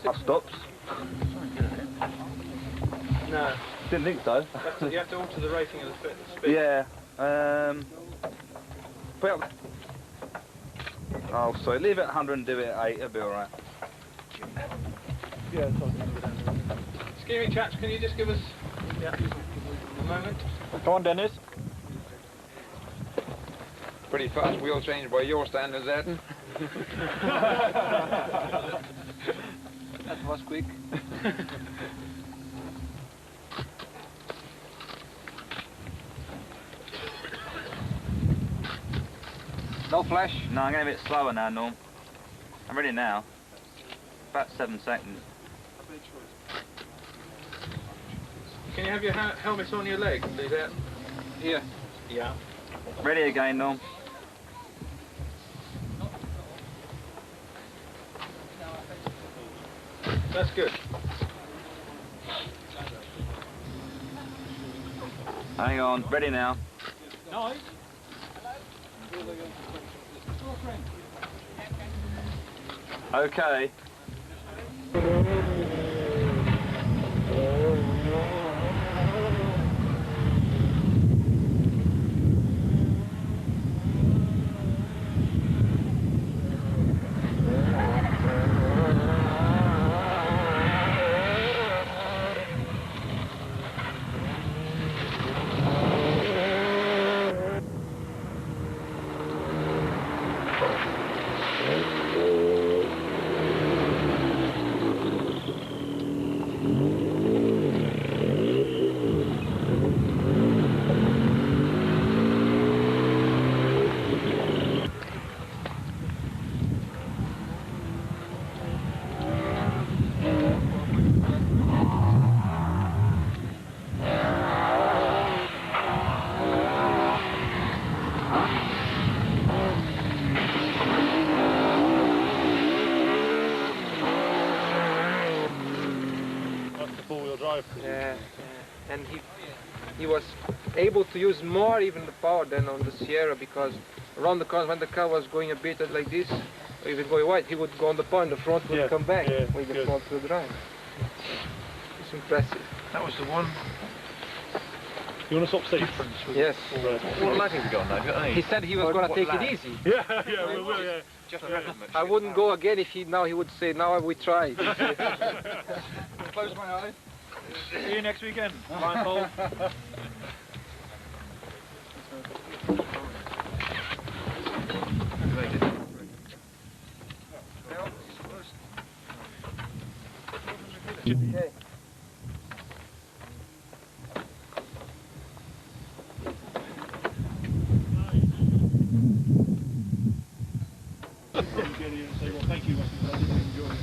That stops. No. Didn't think so. You have to alter the rating of the speed. Yeah. Oh, sorry. Leave it at 100 and do it at 8. It'll be all right. Yeah. Excuse me, chaps. Can you just give us a moment? Come on, Dennis. Pretty fast wheel change by your standards, Ayrton. That was quick. No flash? No, I'm going a bit slower now, Norm. I'm ready now. About 7 seconds. Can you have your helmet on your leg, please, Ayrton? Here. Yeah. Ready again, Norm. That's good. Hang on. Ready now. Nice. Okay. Yeah, and he was able to use more even the power than on the Sierra, because around the corner when the car was going a bit like this, or even going wide, he would go on the point, the front would come back with the front wheel drive. It's impressive. That was the one. You want to swap seats? Yes. What lighting have you got now? He said he was going to take it easy. Yeah, yeah, we will, yeah. Just I wouldn't go again if he would say, now we try. Close my eyes. See you next weekend. Blindfold. Okay. Thank you. I did enjoy it.